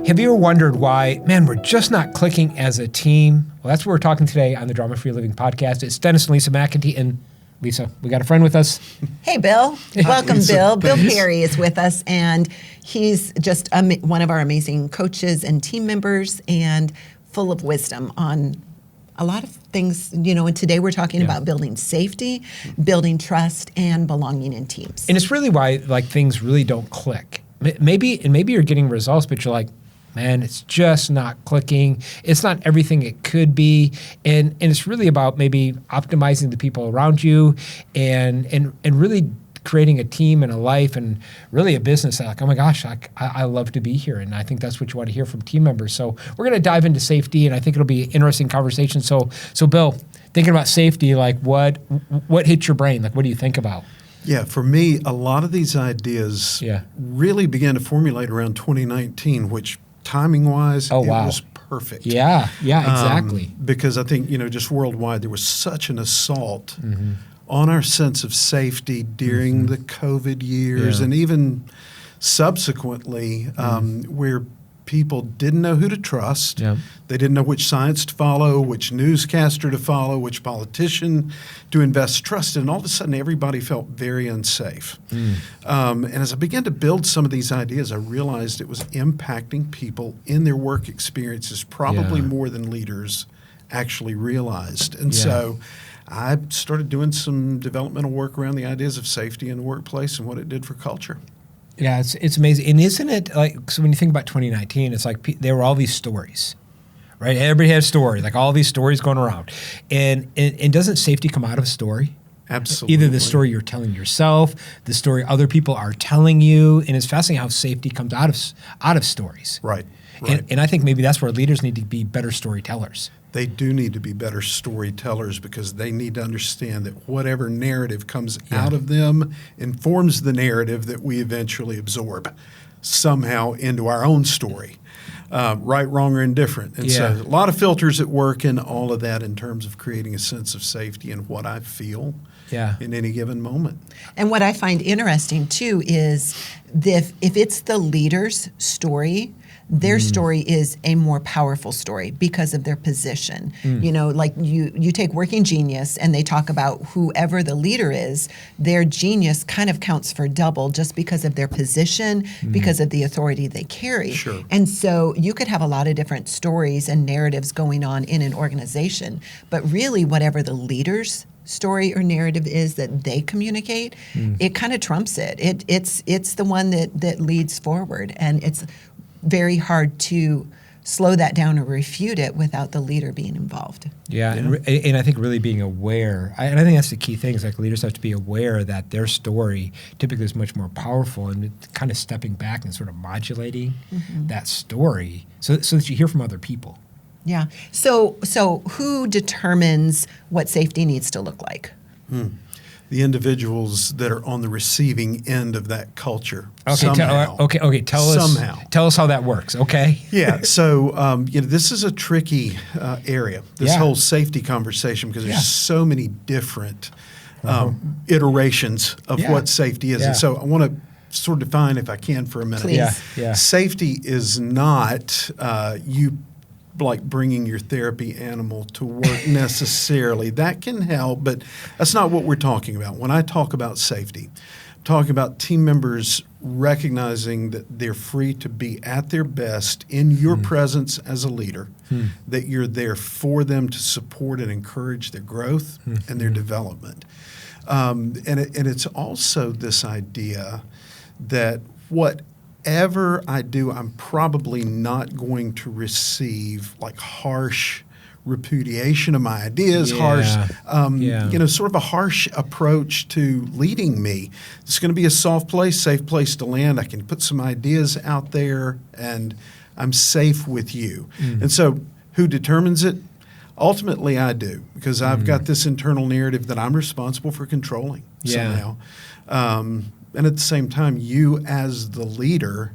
Have you ever wondered why, man, we're just not clicking as a team? Well, that's what we're talking today on the Drama Free Living podcast. It's Dennis and Lisa McIntee. And Lisa, we got a friend with us. Hey, Bill. Welcome, Bill. Bill Perry is with us, and he's just one of our amazing coaches and team members and full of wisdom on a lot of things, and today we're talking about building safety, building trust, and belonging in teams. And it's really why things really don't click. Maybe you're getting results, but you're like, man, it's just not clicking. It's not everything it could be. And it's really about maybe optimizing the people around you and really creating a team and a life and really a business. Like, oh my gosh, I love to be here. And I think that's what you want to hear from team members. So we're going to dive into safety, and I think it'll be an interesting conversation. So Bill, thinking about safety, like what hits your brain? Like, what do you think about? Yeah, for me, a lot of these ideas really began to formulate around 2019, which timing-wise, was perfect. Yeah, exactly. Because I think, just worldwide, there was such an assault on our sense of safety during the COVID years and even subsequently where people didn't know who to trust. Yeah. They didn't know which science to follow, which newscaster to follow, which politician to invest trust in. And all of a sudden, everybody felt very unsafe. And as I began to build some of these ideas, I realized it was impacting people in their work experiences probably more than leaders actually realized. And so I started doing some developmental work around the ideas of safety in the workplace and what it did for culture. Yeah, it's amazing. And isn't it like, so when you think about 2019, it's like there were all these stories, right? Everybody had a story, like all these stories going around. And doesn't safety come out of a story? Absolutely. Either the story you're telling yourself, the story other people are telling you, and it's fascinating how safety comes out of stories. Right. And I think maybe that's where leaders need to be better storytellers. They do need to be better storytellers because they need to understand that whatever narrative comes out of them informs the narrative that we eventually absorb somehow into our own story, right, wrong, or indifferent. And so a lot of filters at work in all of that in terms of creating a sense of safety in what I feel in any given moment. And what I find interesting, too, is if it's the leader's story, their story is a more powerful story because of their position. Like you take Working Genius and they talk about whoever the leader is, their genius kind of counts for double just because of their position, because of the authority they carry. Sure. And so you could have a lot of different stories and narratives going on in an organization, but really whatever the leader's story or narrative is that they communicate, it kind of trumps it. It's the one that leads forward, and it's very hard to slow that down or refute it without the leader being involved. And I think really being aware, and I think that's the key thing, is like leaders have to be aware that their story typically is much more powerful, and kind of stepping back and sort of modulating that story so that you hear from other people. Yeah. So who determines what safety needs to look like? The individuals that are on the receiving end of that culture. Okay, tell us how that works. Okay. Yeah. So this is a tricky area. This whole safety conversation, because there's so many different iterations of what safety is, and so I want to sort of define, if I can, for a minute. Please. Safety is not you like bringing your therapy animal to work necessarily. That can help, but that's not what we're talking about. When I talk about safety, I'm talking about team members recognizing that they're free to be at their best in your presence as a leader, that you're there for them to support and encourage their growth and their development. And it's also this idea that whatever I do, I'm probably not going to receive like harsh repudiation of my ideas, sort of a harsh approach to leading me. It's going to be a soft place, safe place to land. I can put some ideas out there and I'm safe with you. And so who determines it? Ultimately, I do, because I've got this internal narrative that I'm responsible for controlling somehow. And at the same time, you as the leader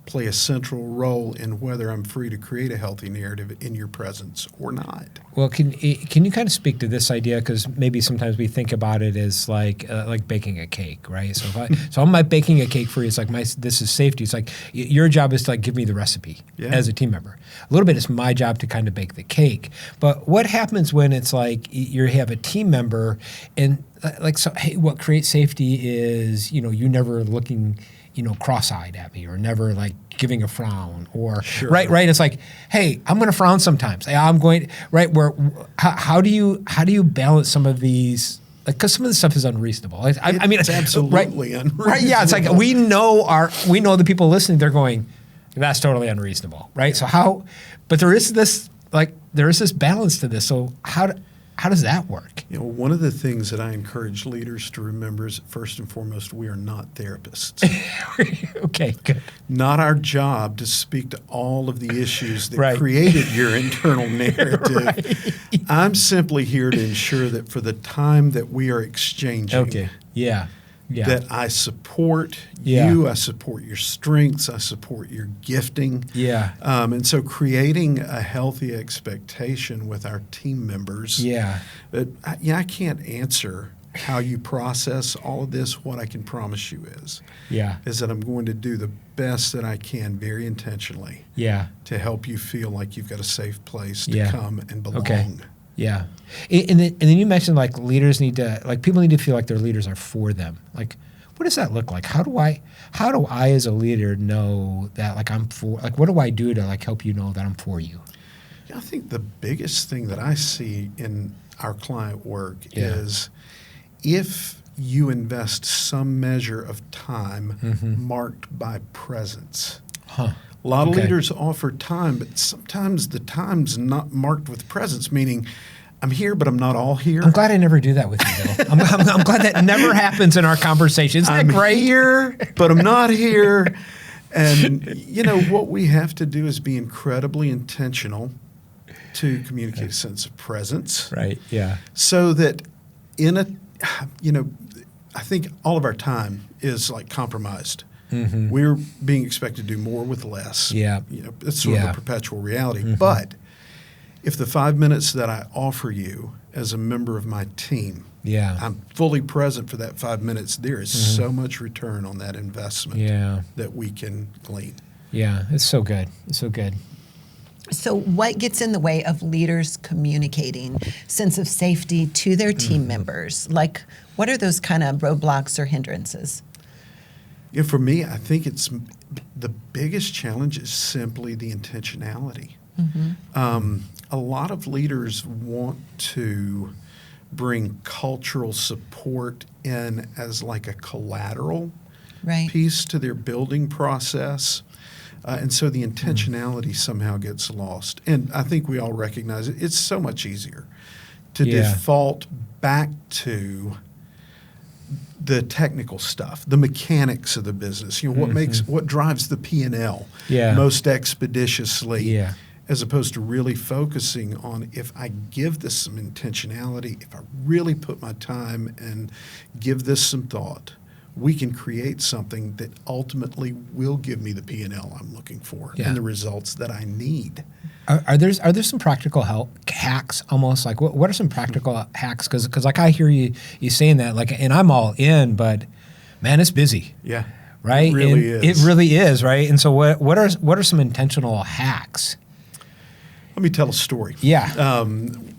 play a central role in whether I'm free to create a healthy narrative in your presence or not. Well, can you kind of speak to this idea? Because maybe sometimes we think about it as like baking a cake, right? So I'm not baking a cake for you. It's like this is safety. It's like your job is to like give me the recipe as a team member. A little bit it's my job to kind of bake the cake. But what happens when it's like you have a team member and hey, what creates safety is you never looking cross-eyed at me or never like giving a frown or right. It's like, hey, I'm going to frown sometimes. I'm going right. How do you balance some of these? Because some of this stuff is unreasonable. I mean, it's absolutely unreasonable. Right? Yeah, it's like we know the people listening. They're going, that's totally unreasonable, right? So how? But there is this balance to this. So how does that work? One of the things that I encourage leaders to remember is, first and foremost, we are not therapists. Okay, good. Not our job to speak to all of the issues that created your internal narrative. Right. I'm simply here to ensure that for the time that we are exchanging, that I support you, I support your strengths, I support your gifting. Yeah. And so creating a healthy expectation with our team members. Yeah. But I can't answer how you process all of this. What I can promise you is that I'm going to do the best that I can very intentionally to help you feel like you've got a safe place to come and belong. Okay. Yeah. And then you mentioned like leaders need to, like people need to feel like their leaders are for them. Like, what does that look like? How do I as a leader know that like I'm for, like what do I do to like help you know that I'm for you? Yeah, I think the biggest thing that I see in our client work is if you invest some measure of time marked by presence. Huh. A lot of leaders offer time, but sometimes the time's not marked with presence, meaning I'm here, but I'm not all here. I'm glad I never do that with you, Bill. I'm glad that never happens in our conversations. Isn't that great? I'm here, but I'm not here. And, what we have to do is be incredibly intentional to communicate a sense of presence. Right, yeah. So that I think all of our time is like compromised. Mm-hmm. We're being expected to do more with less. Yeah. It's sort of a perpetual reality. Mm-hmm. But if the 5 minutes that I offer you as a member of my team, I'm fully present for that 5 minutes, there is so much return on that investment that we can glean. Yeah, it's so good. It's so good. So what gets in the way of leaders communicating sense of safety to their team members? Like, what are those kind of roadblocks or hindrances? For me, I think it's the biggest challenge is simply the intentionality. Mm-hmm. A lot of leaders want to bring cultural support in as like a collateral piece to their building process. And so the intentionality somehow gets lost. And I think we all recognize it. It's so much easier to default back to the technical stuff, the mechanics of the business, what drives the P&L most expeditiously, as opposed to really focusing on, if I give this some intentionality, if I really put my time and give this some thought, we can create something that ultimately will give me the P&L I'm looking for and the results that I need. Are there some practical hacks almost? Like what are some practical hacks? Because like I hear you saying that, like, and I'm all in, but man, it's busy. Yeah. Right? It really is. It really is, right? And so what are some intentional hacks? Let me tell a story. Yeah.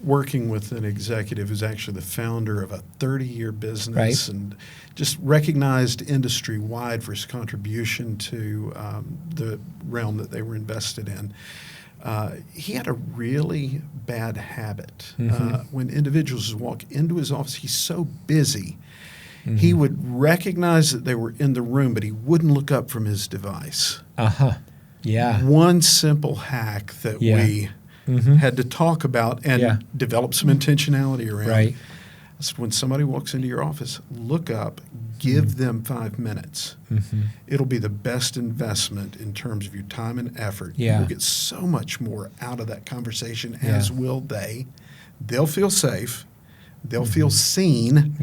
Working with an executive who's actually the founder of a 30-year business and just recognized industry-wide for his contribution to the realm that they were invested in. He had a really bad habit. When individuals walk into his office, he's so busy, he would recognize that they were in the room, but he wouldn't look up from his device. Yeah. One simple hack that we had to talk about and develop some intentionality around. Right. So when somebody walks into your office, look up, give them 5 minutes. It'll be the best investment in terms of your time and effort. You'll get so much more out of that conversation, as will they. They'll feel safe. They'll feel seen,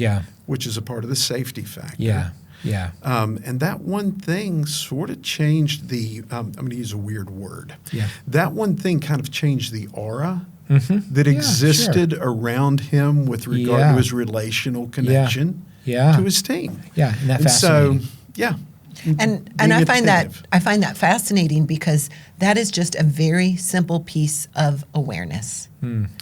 which is a part of the safety factor. Yeah. And that one thing sort of changed the, I'm going to use a weird word. Yeah. That one thing kind of changed the aura Mm-hmm. that Yeah, existed around him with regard Yeah. to his relational connection Yeah. to his team. Yeah, and that And so, fascinating. yeah. And Being I find attentive. that fascinating because that is just a very simple piece of awareness.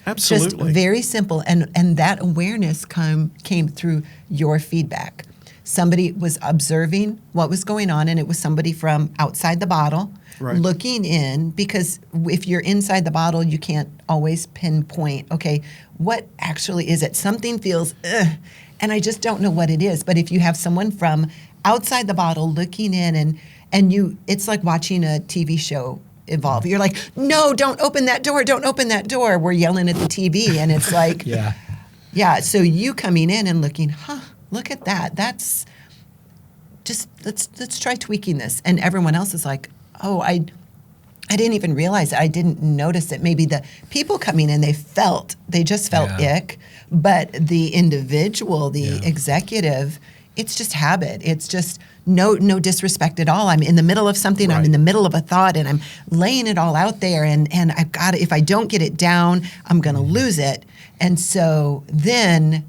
Absolutely. Just very simple, and that awareness came through your feedback. Somebody was observing what was going on, and it was somebody from outside the bottle Right. looking in, because if you're inside the bottle, you can't always pinpoint, okay, what actually is it? Something feels, ugh, and I just don't know what it is. But if you have someone from outside the bottle looking in, and you, it's like watching a TV show evolve. You're like, no, don't open that door, don't open that door. We're yelling at the TV, and it's like, Yeah. yeah. So you coming in and looking, look at that. That's just, let's try tweaking this. And everyone else is like, oh, I didn't even realize it. I didn't notice it. Maybe the people coming in, they just felt Yeah. ick, but the individual, the Yeah. executive, it's just habit. It's just no disrespect at all. I'm in the middle of something. I'm Right. in the middle of a thought, and I'm laying it all out there. And I've got to, if I don't get it down, I'm going to lose it. And so then,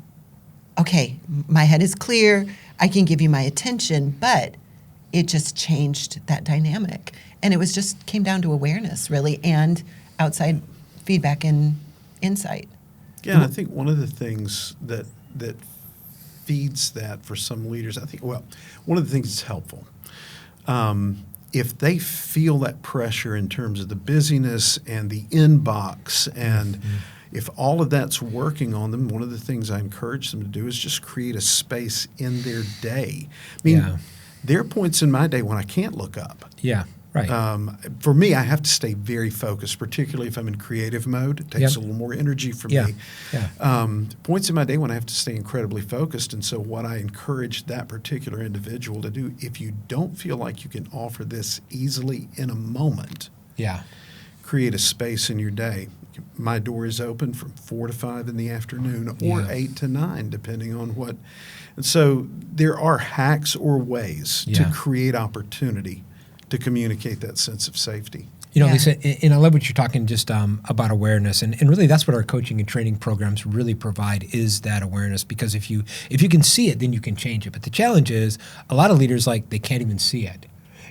okay, my head is clear. I can give you my attention, but it just changed that dynamic. And it was just came down to awareness, really, and outside feedback and insight. Yeah, and I think one of the things that feeds that for some leaders, I think, well, one of the things that's helpful, if they feel that pressure in terms of the busyness and the inbox, and if all of that's working on them, one of the things I encourage them to do is just create a space in their day. I mean, Yeah. there are points in my day when I can't look up. Yeah. Right. For me, I have to stay very focused, particularly if I'm in creative mode. It takes Yep. a little more energy from Yeah. me. Yeah. Points in my day when I have to stay incredibly focused. And so what I encourage that particular individual to do, if you don't feel like you can offer this easily in a moment, Yeah. create a space in your day. My door is open from 4 to 5 in the afternoon, or Yeah. 8 to 9, depending on what. And so there are hacks or ways to Yeah. create opportunity to communicate that sense of safety. You know, Yeah. Lisa, and I love what you're talking just about awareness, and really that's what our coaching and training programs really provide, is that awareness. Because if you can see it, then you can change it. But the challenge is a lot of leaders, like, they can't even see it.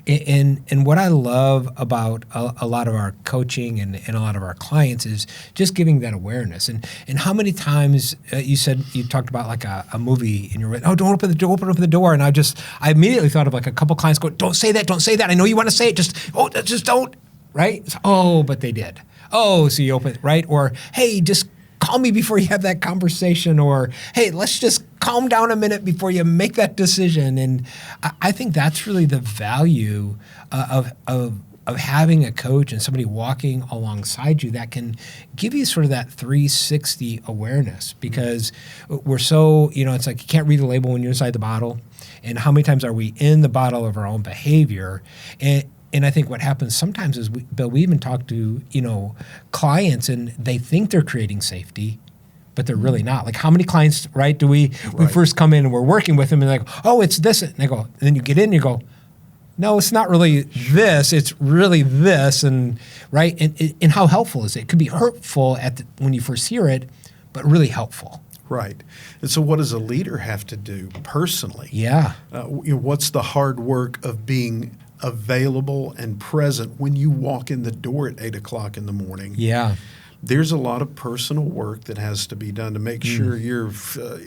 And what I love about a lot of our coaching and a lot of our clients is just giving that awareness. And how many times you talked about like a movie, and you're like, oh, don't open the door. And I immediately thought of like a couple clients go, don't say that. I know you want to say it. Just don't. Right? Oh, but they did. Oh, so you open it, right? Or, hey, just call me before you have that conversation, or, hey, let's just calm down a minute before you make that decision. And I think that's really the value of having a coach and somebody walking alongside you that can give you sort of that 360 awareness, because we're so, it's like you can't read the label when you're inside the bottle. And how many times are we in the bottle of our own behavior? And I think what happens sometimes is, Bill, we even talk to, clients, and they think they're creating safety, but they're really not. Like, how many clients, right, we first come in and we're working with them, and they're like, oh, it's this. And they go, and then you get in and you go, no, it's not really this. It's really this. And right. And how helpful is it? It could be hurtful when you first hear it, but really helpful. Right. And so what does a leader have to do personally? Yeah. What's the hard work of being available and present when you walk in the door at 8 o'clock in the morning? Yeah. There's a lot of personal work that has to be done to make sure your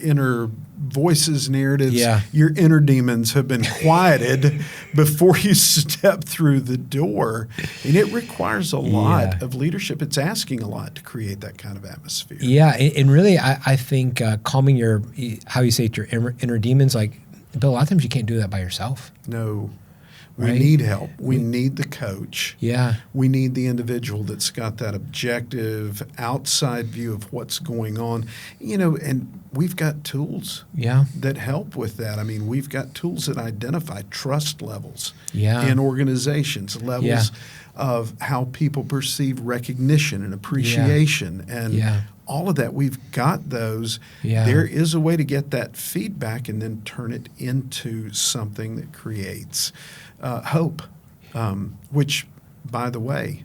inner voices, narratives, your inner demons have been quieted before you step through the door. And it requires a lot of leadership. It's asking a lot to create that kind of atmosphere. Yeah. And really, I think calming your inner demons, like, Bill, a lot of times you can't do that by yourself. No. We right? need help. We need the coach. Yeah. We need the individual that's got that objective outside view of what's going on. And we've got tools Yeah. that help with that. I mean, we've got tools that identify trust levels Yeah. in organizations, levels Yeah. of how people perceive recognition and appreciation and Yeah. all of that. We've got those. Yeah. There is a way to get that feedback and then turn it into something that creates hope, which, by the way,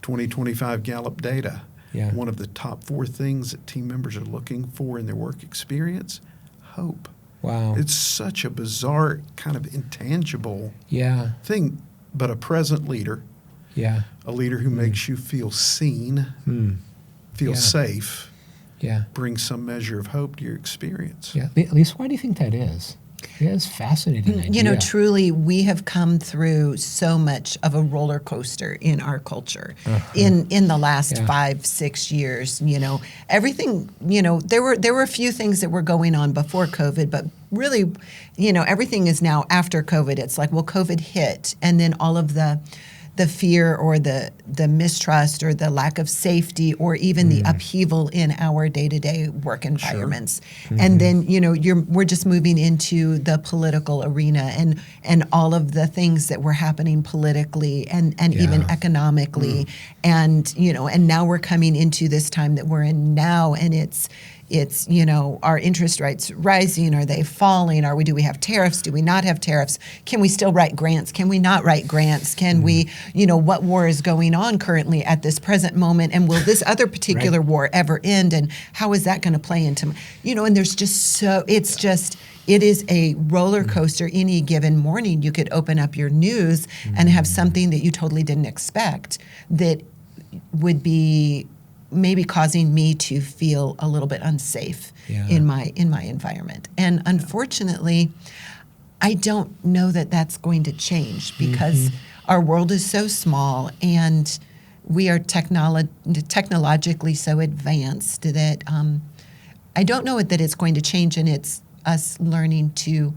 2025 Gallup data, Yeah. one of the top 4 things that team members are looking for in their work experience, hope. Wow. It's such a bizarre, kind of intangible Yeah. thing, but a present leader, Yeah. a leader who makes you feel seen, feel Yeah. safe, Yeah. brings some measure of hope to your experience. Yeah. Lisa, why do you think that is? Yeah, it's fascinating. Idea. Truly, we have come through so much of a roller coaster in our culture in the last 5-6 years. Everything. There were a few things that were going on before COVID, but really, everything is now after COVID. It's like, well, COVID hit, and then all of the fear or the mistrust or the lack of safety or even the upheaval in our day-to-day work environments. Sure. And then, we're just moving into the political arena and all of the things that were happening politically and even economically. And, and now we're coming into this time that we're in now, and it's our interest rates rising? Are they falling? Do we have tariffs? Do we not have tariffs? Can we still write grants? Can we not write grants? Can we, what war is going on currently at this present moment? And will this other particular war ever end? And how is that going to play into, and there's just it is a roller coaster. Any given morning, you could open up your news and have something that you totally didn't expect that would be maybe causing me to feel a little bit unsafe in my environment. And unfortunately, I don't know that that's going to change because our world is so small and we are technologically so advanced that I don't know that it's going to change, and it's us learning to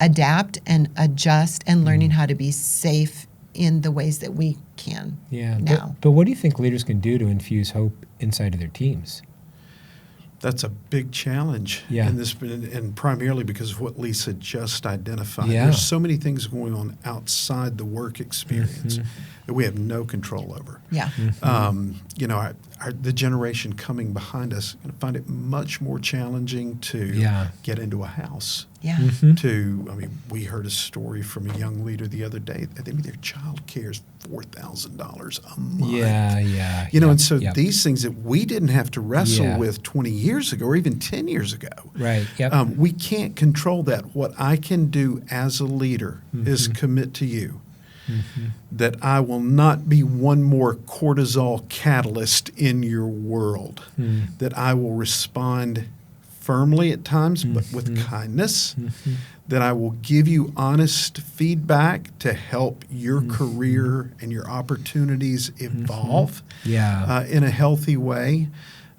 adapt and adjust and learning how to be safe in the ways that we can now. But what do you think leaders can do to infuse hope inside of their teams? That's a big challenge in this, and primarily because of what Lisa just identified. Yeah. There's so many things going on outside the work experience that we have no control over. Yeah. The generation coming behind us going to find it much more challenging to get into a house. Yeah. We heard a story from a young leader the other day. I think their child care is $4,000 a month. And so these things that we didn't have to wrestle with 20 years ago or even 10 years ago. Right. Yep. We can't control that. What I can do as a leader is commit to you that I will not be one more cortisol catalyst in your world, that I will respond firmly at times, but with kindness, that I will give you honest feedback to help your career and your opportunities evolve in a healthy way.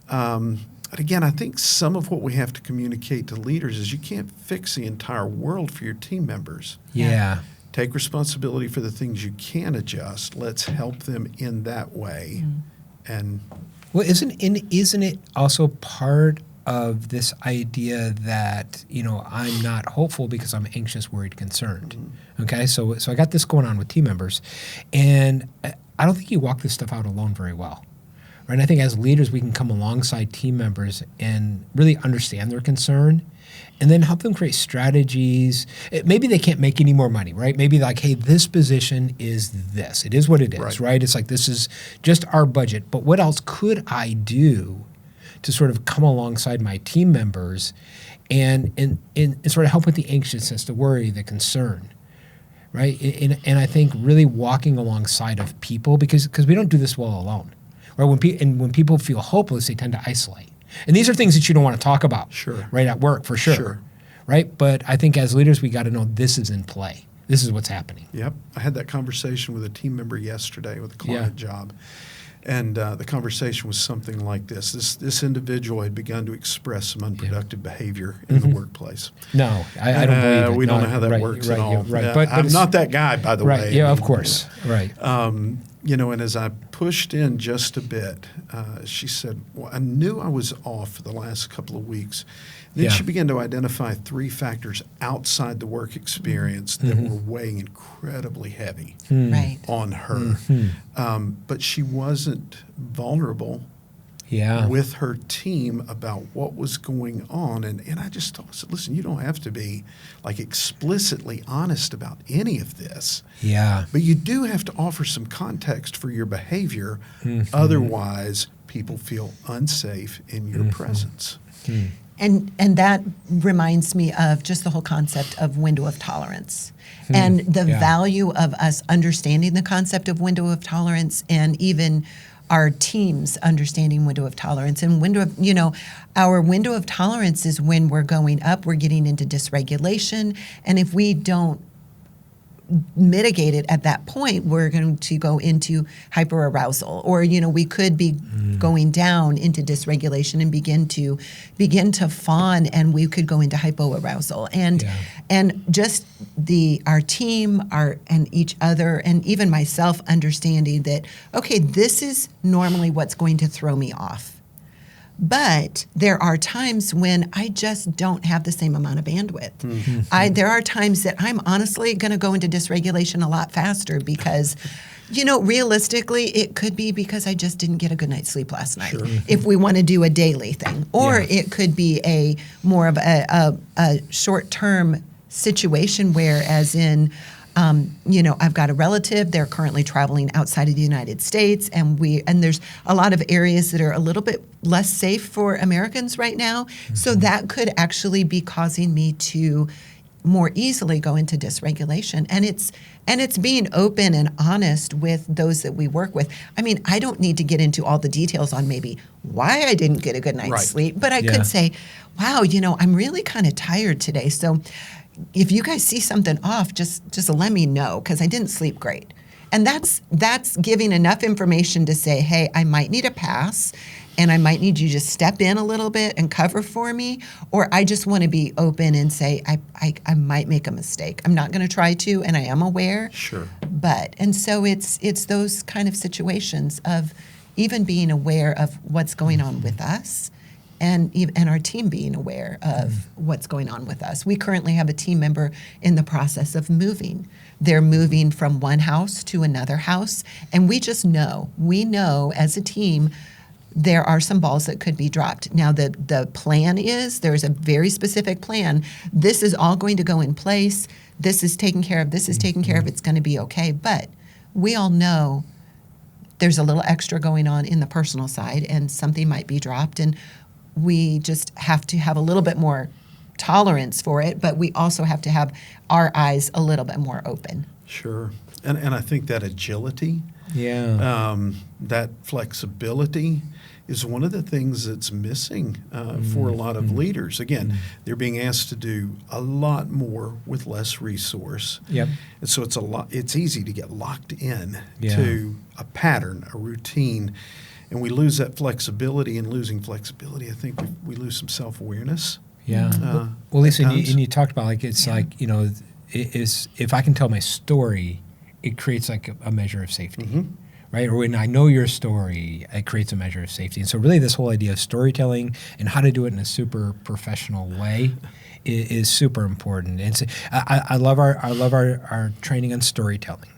Again, I think some of what we have to communicate to leaders is you can't fix the entire world for your team members. Take responsibility for the things you can adjust. Let's help them in that way. And isn't it also part of this idea that I'm not hopeful because I'm anxious, worried, concerned? Okay, so I got this going on with team members, and I don't think you walk this stuff out alone very well. Right? And I think as leaders, we can come alongside team members and really understand their concern and then help them create strategies. Maybe they can't make any more money, right? Maybe like, hey, this position is this. It is what it is, right? It's like, this is just our budget. But what else could I do to sort of come alongside my team members and sort of help with the anxiousness, the worry, the concern, right? And I think really walking alongside of people, because we don't do this well alone. Right? When people feel hopeless, they tend to isolate. And these are things that you don't want to talk about, right, at work, for sure. Right? But I think as leaders, we got to know this is in play. This is what's happening. Yep. I had that conversation with a team member yesterday with a client job. And the conversation was something like this. This individual had begun to express some unproductive behavior in the workplace. No, I don't believe it. We don't No, know how that right, works right, at all. yeah, right. But I'm it's- not that guy, by the right, way. yeah, I of mean, course, right. and as I pushed in just a bit, she said, well, I knew I was off for the last couple of weeks. Then Yeah. she began to identify 3 factors outside the work experience that were weighing incredibly heavy Right. on her. But she wasn't vulnerable Yeah. with her team about what was going on. And I just thought, listen, you don't have to be like explicitly honest about any of this. Yeah. But you do have to offer some context for your behavior. Otherwise, people feel unsafe in your presence. And that reminds me of just the whole concept of window of tolerance and the Yeah. value of us understanding the concept of window of tolerance, and even our teams understanding window of tolerance. And our window of tolerance is when we're going up, we're getting into dysregulation. And if we don't mitigate it at that point, we're going to go into hyperarousal, or we could be going down into dysregulation and begin to fawn, and we could go into hypoarousal, and just our team, and each other, and even myself understanding that, okay, this is normally what's going to throw me off. But there are times when I just don't have the same amount of bandwidth. There are times that I'm honestly going to go into dysregulation a lot faster because, realistically, it could be because I just didn't get a good night's sleep last night. Sure. If we want to do a daily thing, or it could be a more of a short-term situation where, as in, I've got a relative, they're currently traveling outside of the United States, and there's a lot of areas that are a little bit less safe for Americans right now. So that could actually be causing me to more easily go into dysregulation. And it's being open and honest with those that we work with. I mean, I don't need to get into all the details on maybe why I didn't get a good night's sleep, but I could say, wow, I'm really kind of tired today. So if you guys see something off, just let me know, because I didn't sleep great. And that's giving enough information to say, hey, I might need a pass, and I might need you to step in a little bit and cover for me, or I just want to be open and say, I might make a mistake. I'm not going to try to, and I am aware. Sure. And so it's those kind of situations of even being aware of what's going on with us, and our team being aware of what's going on with us. We currently have a team member in the process of moving. They're moving from one house to another house, and we know as a team there are some balls that could be dropped. Now, the plan is, there's a very specific plan. This is all going to go in place. This is taken care of. This is taken care of. It's going to be okay. But we all know there's a little extra going on in the personal side, and something might be dropped, and we just have to have a little bit more tolerance for it, but we also have to have our eyes a little bit more open. Sure. And I think that agility, that flexibility is one of the things that's missing for a lot of leaders. Again, they're being asked to do a lot more with less resource. Yep. And so it's easy to get locked in to a pattern, a routine. And we lose that flexibility, and losing flexibility, I think we lose some self-awareness. Yeah. Well, Lisa, and you talked about if I can tell my story, it creates like a measure of safety, right? Or when I know your story, it creates a measure of safety. And so really this whole idea of storytelling and how to do it in a super professional way is super important. And so I love our training on storytelling.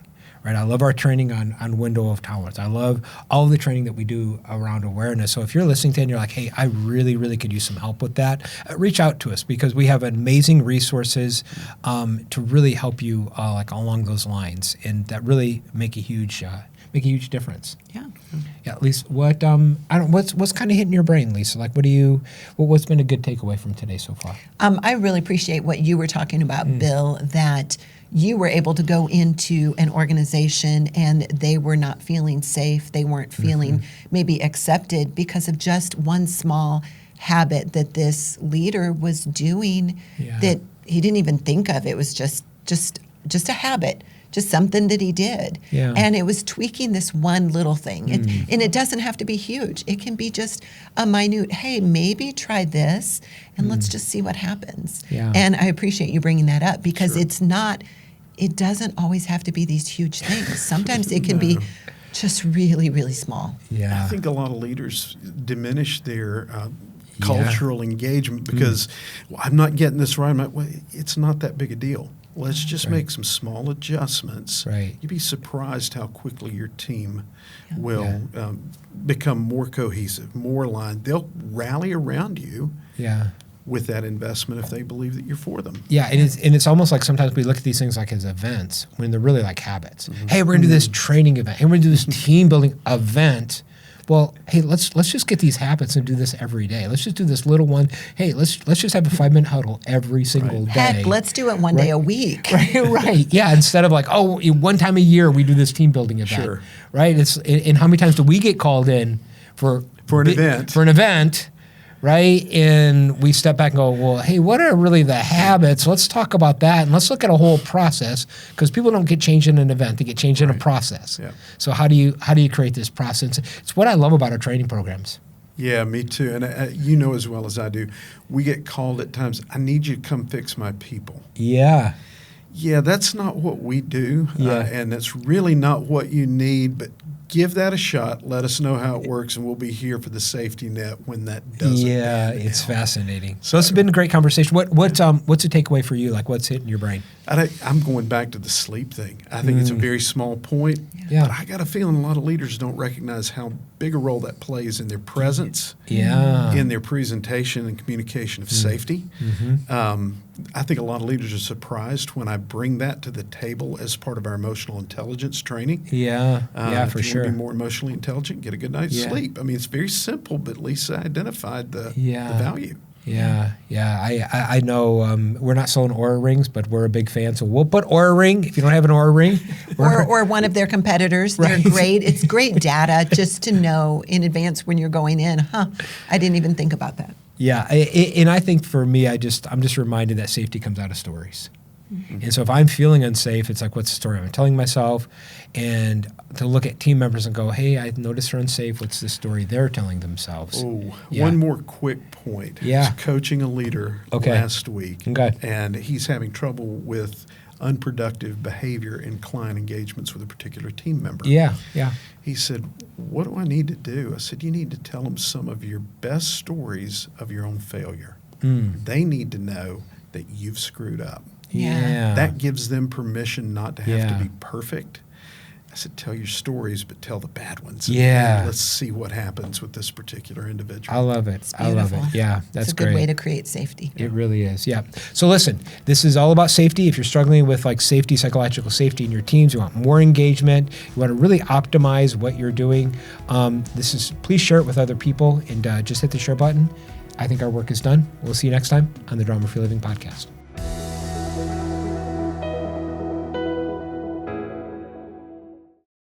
Right, I love our training on window of tolerance. I love all of the training that we do around awareness. So if you're listening to it and you're like, hey, I really, really could use some help with that, reach out to us, because we have amazing resources to really help you along those lines, and that really make a huge difference. Yeah. Yeah. At least what's kind of hitting your brain, Lisa? Like, what's been a good takeaway from today so far? I really appreciate what you were talking about, Bill, that you were able to go into an organization and they were not feeling safe. They weren't feeling maybe accepted because of just one small habit that this leader was doing that he didn't even think of. It was just a habit just something that he did. Yeah. And it was tweaking this one little thing. And it doesn't have to be huge. It can be just a minute, hey, maybe try this and let's just see what happens. Yeah. And I appreciate you bringing that up because it doesn't always have to be these huge things. Sometimes it can be just really, really small. Yeah. I think a lot of leaders diminish their cultural engagement because I'm not getting this right. Well, it's not that big a deal. Let's just make some small adjustments. Right. You'd be surprised how quickly your team will become more cohesive, more aligned. They'll rally around you with that investment if they believe that you're for them. Yeah, and it's almost like sometimes we look at these things like as events when they're really like habits. Hey, we're gonna do this training event. Hey, we're gonna do this team building event. Well, hey, let's just get these habits and do this every day. Let's just do this little one. Hey, let's just have a 5-minute huddle every single day. Heck, let's do it one day a week. Right. Yeah. Instead of like, one time a year we do this team building event. Sure. Right. And how many times do we get called in for an event? For an event. Right. And we step back and go, well, hey, what are really the habits? Let's talk about that. And let's look at a whole process because people don't get changed in an event. They get changed in a process. Yeah. So how do you create this process? It's what I love about our training programs. Yeah, me too. And you know as well as I do, we get called at times, I need you to come fix my people. Yeah. Yeah, that's not what we do. Yeah. And that's really not what you need, but give that a shot. Let us know how it works, and we'll be here for the safety net when that doesn't. Yeah, it's fascinating. So it's been a great conversation. What's a takeaway for you? Like what's hitting your brain? I'm going back to the sleep thing. I think it's a very small point. Yeah. But I got a feeling a lot of leaders don't recognize how big a role that plays in their presence, in their presentation and communication of safety. I think a lot of leaders are surprised when I bring that to the table as part of our emotional intelligence training. Yeah, If for you sure. want to be more emotionally intelligent, get a good night's sleep. I mean, it's very simple, but Lisa identified the value. Yeah. I know we're not selling Oura rings, but we're a big fan. So we'll put Oura ring if you don't have an Oura ring. Or one of their competitors. They're great. It's great data just to know in advance when you're going in. I didn't even think about that. Yeah, and I think for me, I'm just reminded that safety comes out of stories. And so if I'm feeling unsafe, it's like, what's the story I'm telling myself? And to look at team members and go, hey, I noticed they're unsafe. What's the story they're telling themselves? One more quick point. Yeah. I was coaching a leader last week, and he's having trouble with unproductive behavior in client engagements with a particular team member. Yeah. He said, what do I need to do? I said, you need to tell them some of your best stories of your own failure. They need to know that you've screwed up. Yeah. That gives them permission not to have to be perfect. I said, tell your stories, but tell the bad ones. And let's see what happens with this particular individual. I love it. I love it. Yeah, that's it's a great. good way to create safety. It really is. Yeah. So listen, this is all about safety. If you're struggling with like safety, psychological safety in your teams, you want more engagement, you want to really optimize what you're doing, please share it with other people and just hit the share button. I think our work is done. We'll see you next time on the Drama Free Living Podcast.